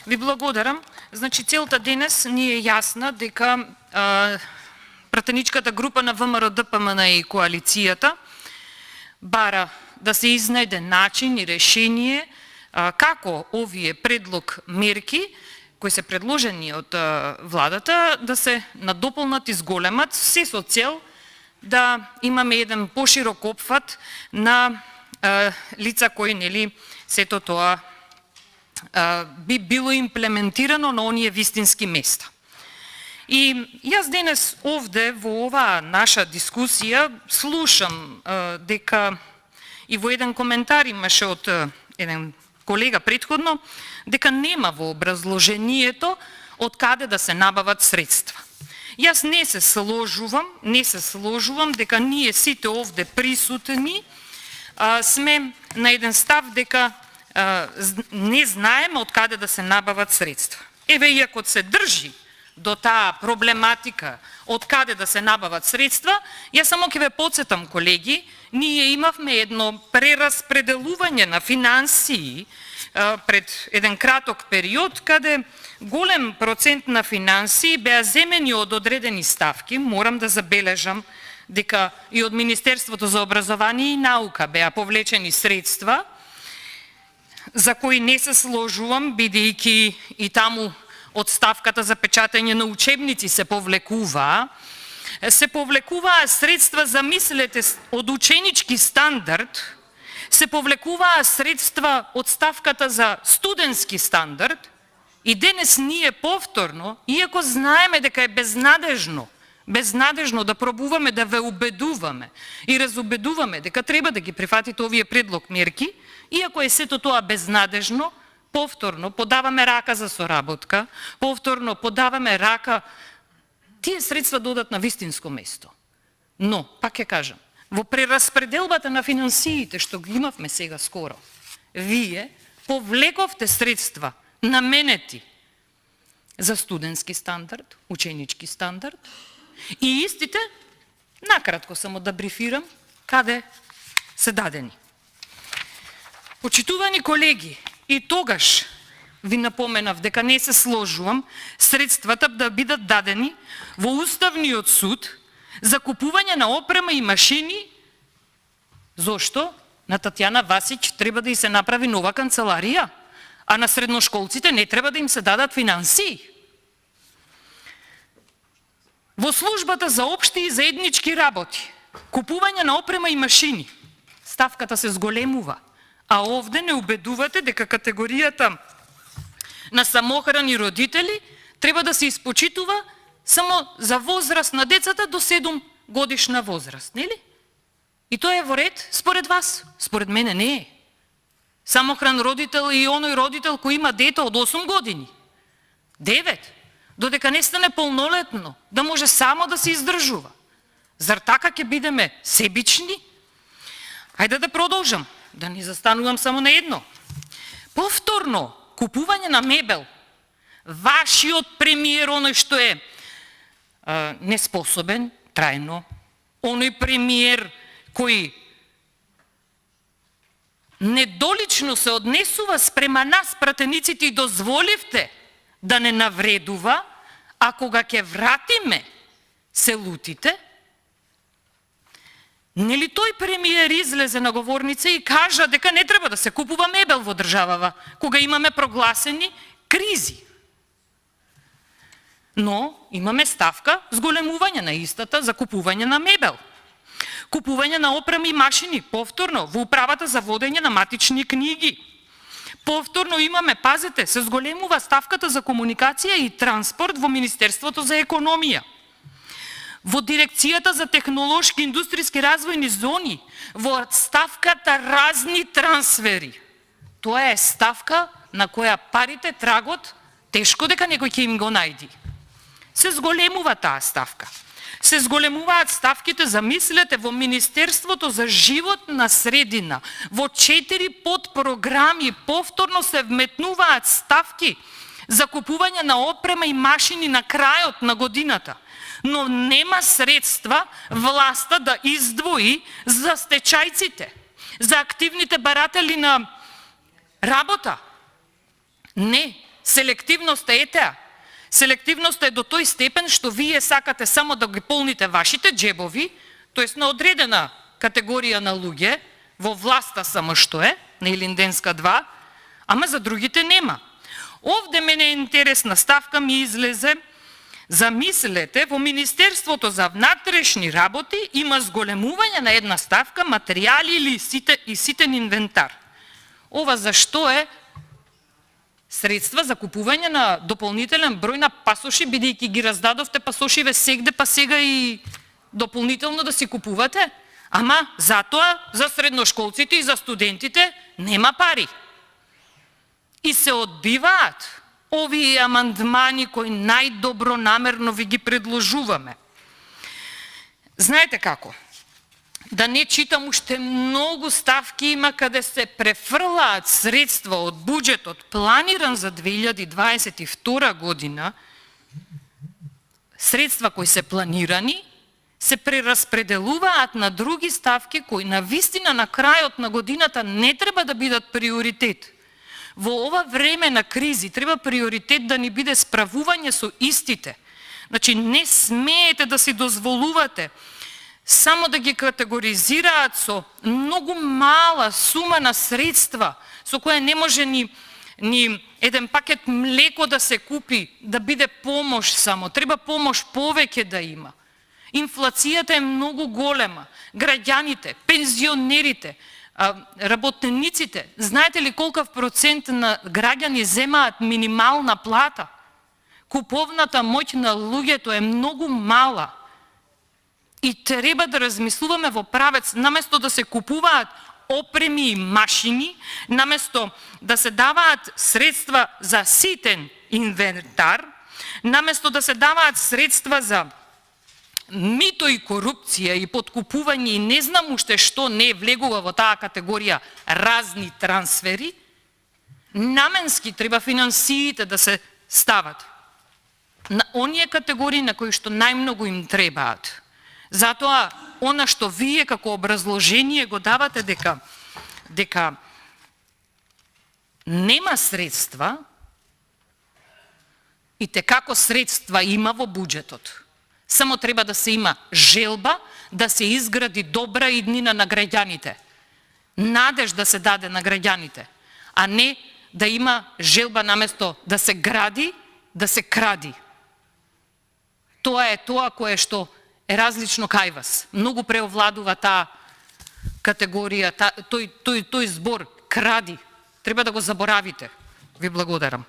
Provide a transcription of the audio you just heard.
Ви благодарам. Значи целта денес ни е јасна дека пратеничката група на ВМРО ДПМН и коалицијата бара да се изнајде начин и решение како овие предлог мерки кои се предложени од владата да се надополнат и зголемат, се со цел да имаме еден поширок опфат на лица кои, нели, сето тоа би било имплементирано на оние вистински места. И јас денес овде во оваа наша дискусија слушам дека и во еден коментар имаше од еден колега претходно, дека нема во образложението од каде да се набават средства. Јас не се сложувам дека ние сите овде присутни сме на еден став дека не знаеме од каде да се набават средства. Еве, иако се држи до таа проблематика од каде да се набават средства, јас само ќе ве потсетам, колеги, ние имавме едно прераспределување на финансии пред еден краток период, каде голем процент на финансии беа земени од одредени ставки. Морам да забележам дека и од Министерството за образование и наука беа повлечени средства, за кои не се сложувам, бидејќи и таму од ставката за печатање на учебници се повлекуваа средства, замислете, од ученички стандард, се повлекуваа средства од ставката за студентски стандард, и денес ние повторно, иако знаеме дека е безнадежно да пробуваме да ве убедуваме и разубедуваме дека треба да ги прифатите овие предлог мерки, иако е сето тоа безнадежно, повторно подаваме рака за соработка, повторно подаваме рака тие средства додат на вистинско место. Но, пак ќе кажам, во прераспределбата на финансиите што ги имавме сега скоро, вие повлековте средства наменети за студентски стандард, ученички стандард, и истите, накратко само да брифирам, каде се дадени. Почитувани колеги, и тогаш ви напоменав дека не се сложувам средствата да бидат дадени во Уставниот суд за купување на опрема и машини. Зошто? На Татјана Васич треба да и се направи нова канцеларија, а на средношколците не треба да им се дадат финансии. Во службата за општи и заеднички работи, купување на опрема и машини, ставката се зголемува, а овде не убедувате дека категоријата на самохрани родители треба да се испочитува само за возраст на децата до 7 годишна возраст, нели? И тоа е во ред според вас? Според мене не е. Самохран родител и оној родител кој има дете од 8 години, 9, додека не стане полнолетно, да може само да се издржува. Зар така ќе бидеме себични? Хајде да продолжам, да не застанувам само на едно. Повторно, купување на мебел. Вашиот премиер, оној што е неспособен, трајно, оној премиер кој недолично се однесува спрема нас, пратениците, и дозволивте да не навредува, а кога ќе вратиме, се лутите. Нели тој премиер излезе на говорница и кажа дека не треба да се купува мебел во државава, кога имаме прогласени кризи. Но имаме ставка зголемување на истата за купување на мебел. Купување на опрема и машини, повторно, во управата за водење на матични книги. Повторно имаме, пазете, се зголемува ставката за комуникација и транспорт во Министерството за економија. Во Дирекцијата за технолошки и индустријски развојни зони, во ставката разни трансфери. Тоа е ставка на која парите трагот тешко дека некој ќе им го најди. Се зголемува таа ставка. Се зголемуваат ставките, замислете, во Министерството за животна средина, во 4 подпрограми повторно се вметнуваат ставки за купување на опрема и машини на крајот на годината. Но нема средства власта да издвои за стечајците, за активните баратели на работа. Не, селективноста е теа. Селективноста е до тој степен што вие сакате само да ги полните вашите джебови, тоест на одредена категорија на луѓе, во власта само што е, на Илинденска 2, ама за другите нема. Овде мене е интересна ставка ми излезе. Замислете, во Министерството за внатрешни работи има зголемување на една ставка материјали или ситен инвентар. Ова зашто е? Средства за купување на дополнителен број на пасоши, бидејќи ги раздадовте пасошиве сегде, па сега и дополнително да си купувате? Ама затоа за средношколците и за студентите нема пари. И се одбиваат овие амандмани кои најдобронамерно ви ги предложуваме. Знаете како? Да не читам уште многу ставки има каде се префрлаат средства од буџетот планиран за 2022 година, средства кои се планирани, се прераспределуваат на други ставки кои навистина на крајот на годината не треба да бидат приоритет. Во ова време на кризи треба приоритет да ни биде справување со истите. Значи не смеете да си дозволувате само да ги категоризираат со многу мала сума на средства, со која не може ни еден пакет млеко да се купи, да биде помош само. Треба помош повеќе да има. Инфлацијата е многу голема. Граѓаните, пензионерите, работениците, знаете ли колкав процент на граѓани земаат минимална плата? Куповната моќ на луѓето е многу мала. И треба да размислуваме во правец, наместо да се купуваат опреми и машини, наместо да се даваат средства за ситен инвентар, наместо да се даваат средства за мито и корупција и подкупување и не знам уште што не влегува во таа категорија разни трансфери, наменски треба финансиите да се стават на оние категории на кои што најмногу им требаат. Затоа, она што вие како образложение го давате дека нема средства, и те како средства има во буџетот. Само треба да се има желба да се изгради добра иднина на граѓаните. Надеж да се даде на граѓаните, а не да има желба наместо да се гради, да се кради. Тоа е тоа кое што е различно кај вас. Многу преовладува таа категорија, тој збор кради. Треба да го заборавите. Ви благодарам.